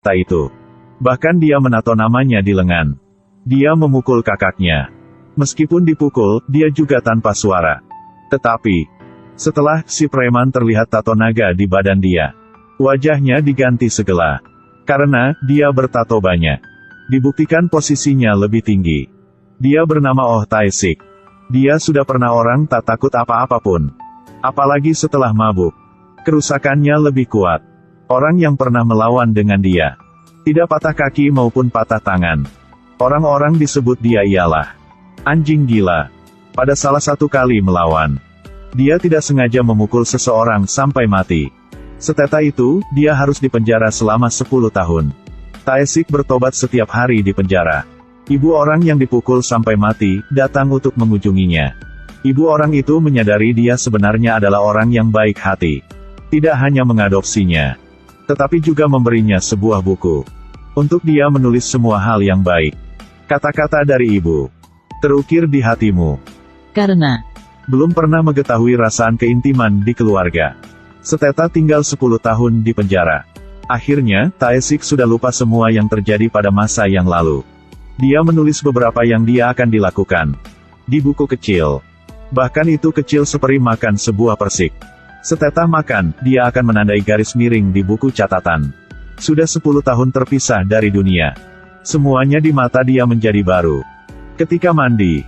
tak itu. Bahkan dia menato namanya di lengan. Dia memukul kakaknya. Meskipun dipukul, dia juga tanpa suara. Tetapi, setelah si preman terlihat tato naga di badan dia, wajahnya diganti segala. Karena dia bertato banyak. Dibuktikan posisinya lebih tinggi. Dia bernama Oh Tae-sik. Dia sudah pernah orang tak takut apa-apapun. Apalagi setelah mabuk. Kerusakannya lebih kuat. Orang yang pernah melawan dengan dia tidak patah kaki maupun patah tangan. Orang-orang disebut dia ialah anjing gila. Pada salah satu kali melawan, dia tidak sengaja memukul seseorang sampai mati. Setelah itu, dia harus dipenjara selama 10 tahun. Tae-sik bertobat setiap hari di penjara. Ibu orang yang dipukul sampai mati, datang untuk mengunjunginya. Ibu orang itu menyadari dia sebenarnya adalah orang yang baik hati. Tidak hanya mengadopsinya, tetapi juga memberinya sebuah buku. Untuk dia menulis semua hal yang baik. Kata-kata dari ibu terukir di hatimu. Karena Belum pernah mengetahui rasaan keintiman di keluarga. Seteta tinggal 10 tahun di penjara. Akhirnya, Tae-sik sudah lupa semua yang terjadi pada masa yang lalu. Dia menulis beberapa yang dia akan dilakukan di buku kecil. Bahkan itu kecil seperti makan sebuah persik. Setelah makan, dia akan menandai garis miring di buku catatan. Sudah 10 tahun terpisah dari dunia. Semuanya di mata dia menjadi baru. Ketika mandi,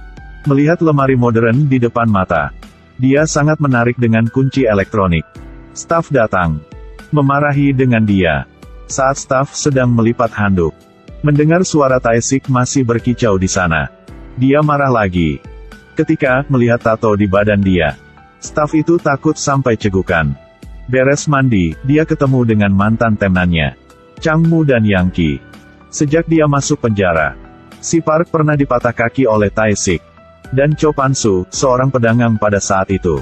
melihat lemari modern di depan mata, dia sangat menarik dengan kunci elektronik. Staf datang, memarahi dengan dia. Saat staf sedang melipat handuk, mendengar suara Tae-sik masih berkicau di sana. Dia marah lagi. Ketika melihat tato di badan dia, staf itu takut sampai cegukan. Beres mandi, dia ketemu dengan mantan temannya, Changmu dan Yangki. Sejak dia masuk penjara, si Park pernah dipatah kaki oleh Tae-sik dan Cho Pan-soo, seorang pedagang pada saat itu.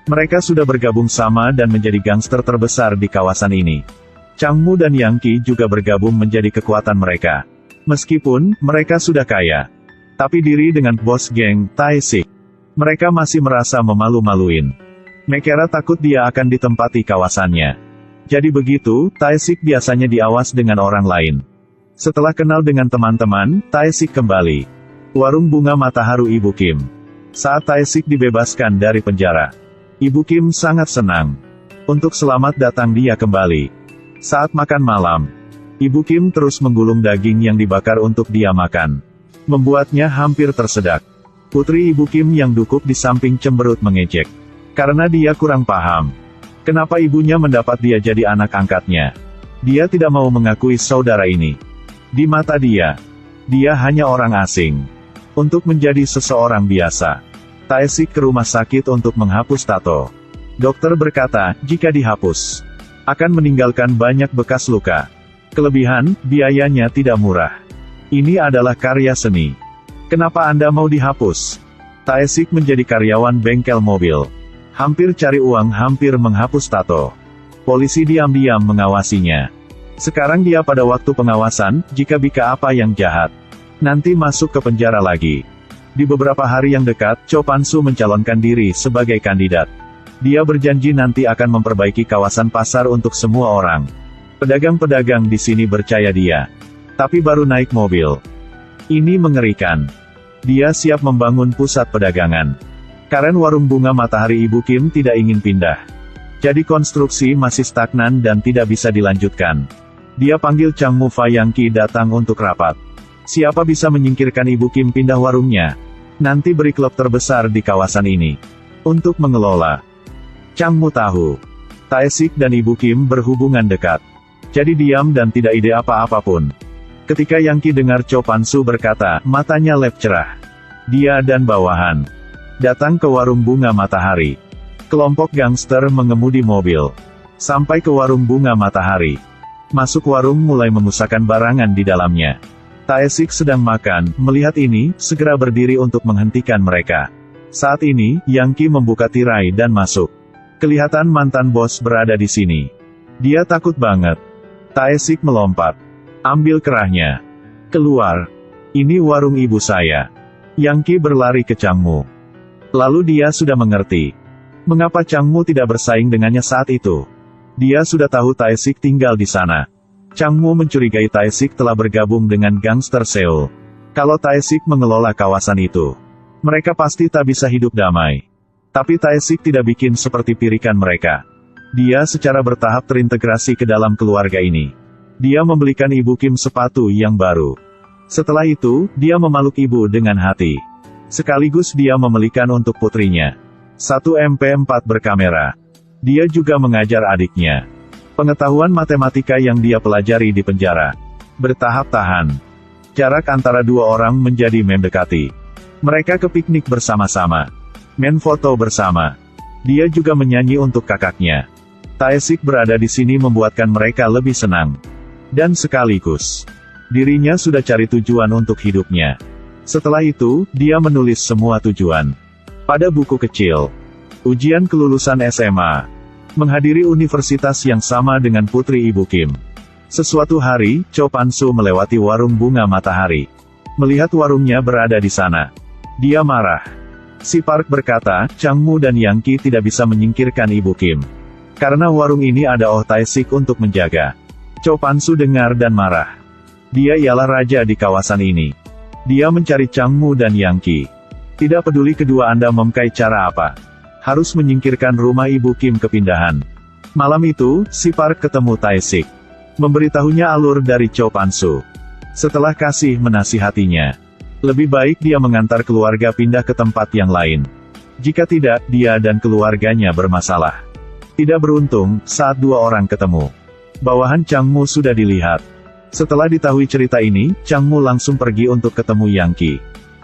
Mereka sudah bergabung sama dan menjadi gangster terbesar di kawasan ini. Changmu dan Yangki juga bergabung menjadi kekuatan mereka. Meskipun mereka sudah kaya, tapi diri dengan bos geng, Tae-sik, mereka masih merasa memalu-maluin. Mekera takut dia akan ditempati kawasannya. Jadi begitu, Tae-sik biasanya diawas dengan orang lain. Setelah kenal dengan teman-teman, Tae-sik kembali. Warung bunga Mataharu Ibu Kim. Saat Tae-sik dibebaskan dari penjara, Ibu Kim sangat senang. Untuk selamat datang dia kembali. Saat makan malam, Ibu Kim terus menggulung daging yang dibakar untuk dia makan. Membuatnya hampir tersedak. Putri Ibu Kim yang duduk di samping cemberut mengejek. Karena dia kurang paham kenapa ibunya mendapat dia jadi anak angkatnya. Dia tidak mau mengakui saudara ini. Di mata dia hanya orang asing. Untuk menjadi seseorang biasa, Tae-sik ke rumah sakit untuk menghapus tato. Dokter berkata, jika dihapus, akan meninggalkan banyak bekas luka. Kelebihan, biayanya tidak murah. Ini adalah karya seni. Kenapa Anda mau dihapus? Tae-sik menjadi karyawan bengkel mobil. Hampir cari uang, hampir menghapus tato. Polisi diam-diam mengawasinya. Sekarang dia pada waktu pengawasan, jika apa yang jahat, nanti masuk ke penjara lagi. Di beberapa hari yang dekat, Cho Pan-soo mencalonkan diri sebagai kandidat. Dia berjanji nanti akan memperbaiki kawasan pasar untuk semua orang. Pedagang-pedagang di sini percaya dia. Tapi baru naik mobil. Ini mengerikan. Dia siap membangun pusat pedagangan. Karena warung bunga Matahari Ibu Kim tidak ingin pindah. Jadi konstruksi masih stagnan dan tidak bisa dilanjutkan. Dia panggil Changmu Yangki datang untuk rapat. Siapa bisa menyingkirkan Ibu Kim pindah warungnya? Nanti beri klub terbesar di kawasan ini untuk mengelola. Changmu tahu Tae-sik dan Ibu Kim berhubungan dekat. Jadi diam dan tidak ide apa-apapun. Ketika Yangki dengar Cho Pan-soo berkata, matanya lep cerah. Dia dan bawahan datang ke warung bunga Matahari. Kelompok gangster mengemudi mobil sampai ke warung bunga Matahari. Masuk warung mulai memusahkan barangan di dalamnya. Tae-sik sedang makan, melihat ini, segera berdiri untuk menghentikan mereka. Saat ini, Yangki membuka tirai dan masuk. Kelihatan mantan bos berada di sini. Dia takut banget. Tae-sik melompat. Ambil kerahnya. Keluar. Ini warung ibu saya. Yangki berlari ke Changmu. Lalu dia sudah mengerti mengapa Changmu tidak bersaing dengannya saat itu. Dia sudah tahu Tae-sik tinggal di sana. Changmu mencurigai Tae-sik telah bergabung dengan gangster Seoul. Kalau Tae-sik mengelola kawasan itu, mereka pasti tak bisa hidup damai. Tapi Tae-sik tidak bikin seperti pirikan mereka. Dia secara bertahap terintegrasi ke dalam keluarga ini. Dia membelikan Ibu Kim sepatu yang baru. Setelah itu, dia memeluk ibu dengan hati. Sekaligus dia membelikan untuk putrinya satu MP4 berkamera. Dia juga mengajar adiknya pengetahuan matematika yang dia pelajari di penjara. Bertahap-tahan, jarak antara dua orang menjadi mendekati. Mereka ke piknik bersama-sama, main foto bersama. Dia juga menyanyi untuk kakaknya. Tae-sik berada di sini membuatkan mereka lebih senang. Dan sekaligus, dirinya sudah cari tujuan untuk hidupnya. Setelah itu, dia menulis semua tujuan pada buku kecil. Ujian kelulusan SMA. Menghadiri universitas yang sama dengan putri Ibu Kim. Suatu hari, Cho Pan-soo melewati warung bunga matahari. Melihat warungnya berada di sana, dia marah. Si Park berkata, Changmu dan Yang Ki tidak bisa menyingkirkan Ibu Kim. Karena warung ini ada Oh Tae-sik untuk menjaga. Cho Pan-soo dengar dan marah. Dia ialah raja di kawasan ini. Dia mencari Changmu dan Yang Ki. Tidak peduli kedua Anda memakai cara apa. Harus menyingkirkan rumah Ibu Kim kepindahan. Malam itu, si Park ketemu Tae-sik. Memberitahunya alur dari Cho Pan-soo. Setelah kasih menasihatinya, lebih baik dia mengantar keluarga pindah ke tempat yang lain. Jika tidak, dia dan keluarganya bermasalah. Tidak beruntung, saat dua orang ketemu, bawahan Changmu sudah dilihat. Setelah diketahui cerita ini, Changmu langsung pergi untuk ketemu Yang Ki.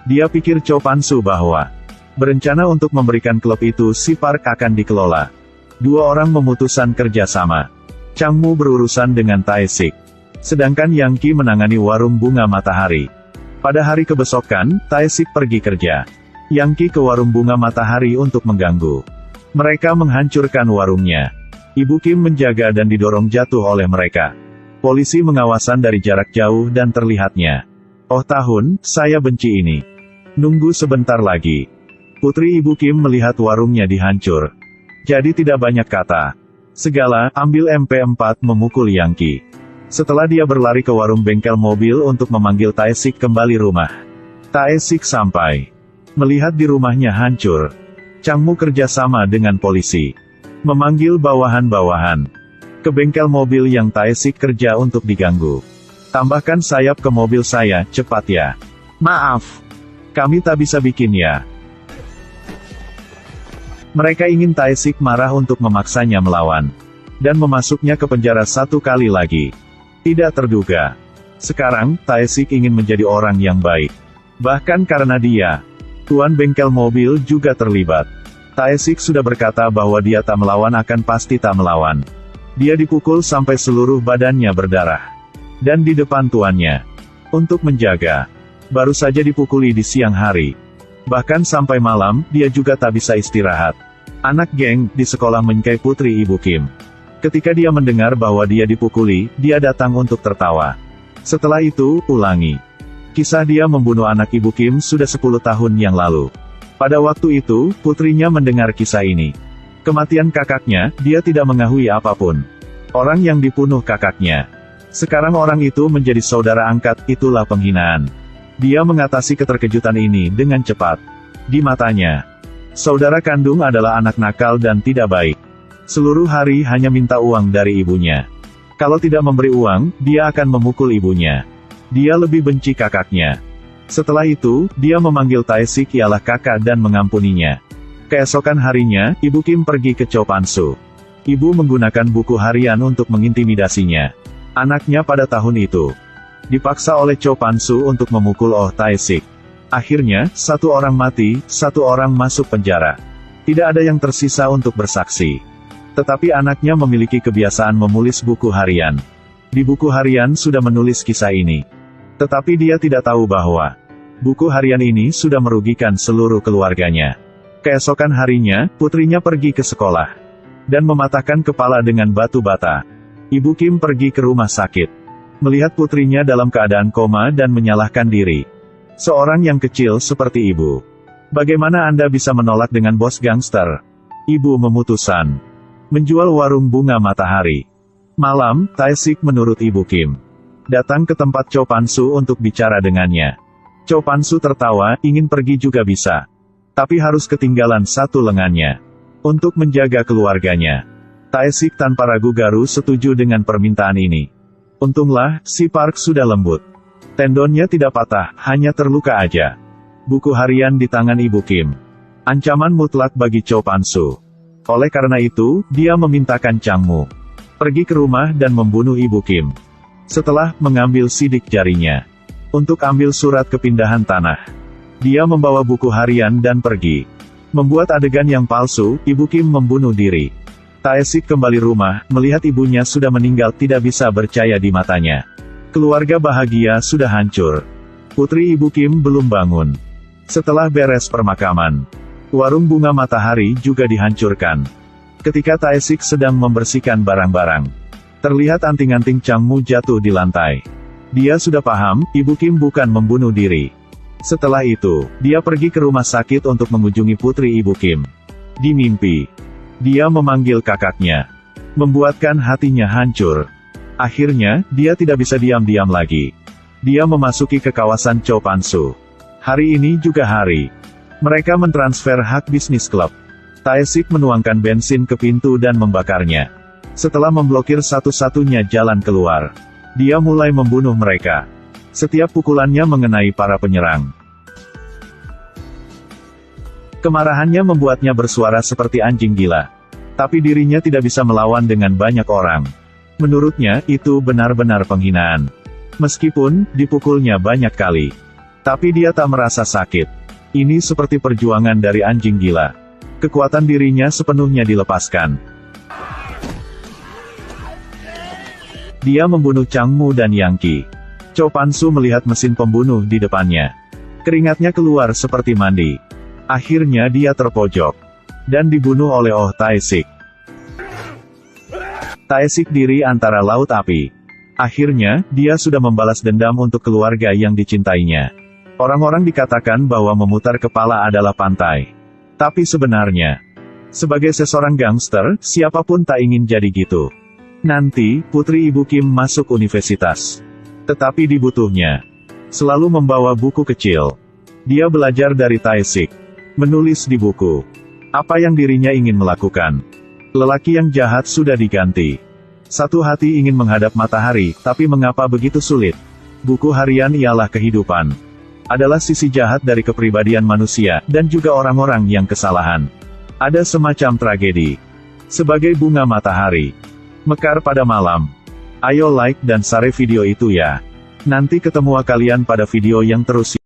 Dia pikir Cho Pan-soo bahwa berencana untuk memberikan klub itu si Park akan dikelola. Dua orang memutuskan kerjasama. Changmu berurusan dengan Tae-sik, sedangkan Yang Ki menangani warung bunga matahari. Pada hari kebesokan, Tae-sik pergi kerja. Yang Ki ke warung bunga matahari untuk mengganggu. Mereka menghancurkan warungnya. Ibu Kim menjaga dan didorong jatuh oleh mereka. Polisi mengawasan dari jarak jauh dan terlihatnya. Oh tahun, saya benci ini. Nunggu sebentar lagi. Putri Ibu Kim melihat warungnya dihancur. Jadi tidak banyak kata. Segala, ambil MP4 memukul Yang Ki. Setelah dia berlari ke warung bengkel mobil untuk memanggil Tae-sik kembali rumah. Tae-sik sampai. Melihat di rumahnya hancur. Changmu kerjasama dengan polisi. Memanggil bawahan-bawahan ke bengkel mobil yang Tae-sik kerja untuk diganggu. Tambahkan sayap ke mobil saya, cepat ya. Maaf. Kami tak bisa bikin ya. Mereka ingin Tae-sik marah untuk memaksanya melawan. Dan memasuknya ke penjara satu kali lagi. Tidak terduga. Sekarang, Tae-sik ingin menjadi orang yang baik. Bahkan karena dia, tuan bengkel mobil juga terlibat. Tae-sik sudah berkata bahwa dia tak melawan akan pasti tak melawan. Dia dipukul sampai seluruh badannya berdarah. Dan di depan tuannya. Untuk menjaga. Baru saja dipukuli di siang hari. Bahkan sampai malam, dia juga tak bisa istirahat. Anak geng di sekolah menyukai putri Ibu Kim. Ketika dia mendengar bahwa dia dipukuli, dia datang untuk tertawa. Setelah itu, ulangi. Kisah dia membunuh anak Ibu Kim sudah 10 tahun yang lalu. Pada waktu itu, putrinya mendengar kisah ini. Kematian kakaknya, dia tidak mengetahui apapun. Orang yang dibunuh kakaknya. Sekarang orang itu menjadi saudara angkat, itulah penghinaan. Dia mengatasi keterkejutan ini dengan cepat. Di matanya, saudara kandung adalah anak nakal dan tidak baik. Seluruh hari hanya minta uang dari ibunya. Kalau tidak memberi uang, dia akan memukul ibunya. Dia lebih benci kakaknya. Setelah itu, dia memanggil Tae-sik ialah kakak dan mengampuninya. Keesokan harinya, Ibu Kim pergi ke Cho Pan-soo. Ibu menggunakan buku harian untuk mengintimidasinya. Anaknya pada tahun itu dipaksa oleh Cho Pan-soo untuk memukul Oh Tae-sik. Akhirnya, satu orang mati, satu orang masuk penjara. Tidak ada yang tersisa untuk bersaksi. Tetapi anaknya memiliki kebiasaan menulis buku harian. Di buku harian sudah menulis kisah ini. Tetapi dia tidak tahu bahwa buku harian ini sudah merugikan seluruh keluarganya. Keesokan harinya, putrinya pergi ke sekolah dan mematahkan kepala dengan batu bata. Ibu Kim pergi ke rumah sakit. Melihat putrinya dalam keadaan koma dan menyalahkan diri. Seorang yang kecil seperti ibu. Bagaimana Anda bisa menolak dengan bos gangster? Ibu memutuskan menjual warung bunga matahari. Malam, Tae-sik menurut Ibu Kim datang ke tempat Cho Pan-su untuk bicara dengannya. Cho Pan-su tertawa, ingin pergi juga bisa. Tapi harus ketinggalan satu lengannya. Untuk menjaga keluarganya. Tae-sik tanpa ragu-garu setuju dengan permintaan ini. Untunglah, si Park sudah lembut. Tendonnya tidak patah, hanya terluka aja. Buku harian di tangan Ibu Kim. Ancaman mutlak bagi Cho Pan-su. Oleh karena itu, dia memintakan Changmu pergi ke rumah dan membunuh Ibu Kim. Setelah mengambil sidik jarinya untuk ambil surat kepindahan tanah, dia membawa buku harian dan pergi. Membuat adegan yang palsu, Ibu Kim membunuh diri. Tae-sik kembali rumah, melihat ibunya sudah meninggal tidak bisa percaya di matanya. Keluarga bahagia sudah hancur. Putri Ibu Kim belum bangun. Setelah beres permakaman, warung bunga matahari juga dihancurkan. Ketika Tae-sik sedang membersihkan barang-barang, terlihat anting-anting Changmu jatuh di lantai. Dia sudah paham, Ibu Kim bukan membunuh diri. Setelah itu, dia pergi ke rumah sakit untuk mengunjungi putri Ibu Kim. Di mimpi, dia memanggil kakaknya, membuatkan hatinya hancur. Akhirnya, dia tidak bisa diam-diam lagi. Dia memasuki ke kawasan Cho Pan-su. Hari ini juga hari mereka mentransfer hak bisnis klub. Tae-sik menuangkan bensin ke pintu dan membakarnya. Setelah memblokir satu-satunya jalan keluar, dia mulai membunuh mereka. Setiap pukulannya mengenai para penyerang. Kemarahannya membuatnya bersuara seperti anjing gila. Tapi dirinya tidak bisa melawan dengan banyak orang. Menurutnya, itu benar-benar penghinaan. Meskipun, dipukulnya banyak kali. Tapi dia tak merasa sakit. Ini seperti perjuangan dari anjing gila. Kekuatan dirinya sepenuhnya dilepaskan. Dia membunuh Changmu dan Yang Qi. Cho Pan-su melihat mesin pembunuh di depannya. Keringatnya keluar seperti mandi. Akhirnya dia terpojok. Dan dibunuh oleh Oh Tae-sik. Tae-sik diri antara laut api. Akhirnya, dia sudah membalas dendam untuk keluarga yang dicintainya. Orang-orang dikatakan bahwa memutar kepala adalah pantai. Tapi sebenarnya, sebagai seorang gangster, siapapun tak ingin jadi gitu. Nanti, putri Ibu Kim masuk universitas. Tetapi dibutuhnya selalu membawa buku kecil. Dia belajar dari Tae-sik. Menulis di buku apa yang dirinya ingin melakukan. Lelaki yang jahat sudah diganti. Satu hati ingin menghadap matahari, tapi mengapa begitu sulit? Buku harian ialah kehidupan. Adalah sisi jahat dari kepribadian manusia, dan juga orang-orang yang kesalahan. Ada semacam tragedi. Sebagai bunga matahari. Mekar pada malam. Ayo like dan share video itu ya. Nanti ketemu kalian pada video yang terus.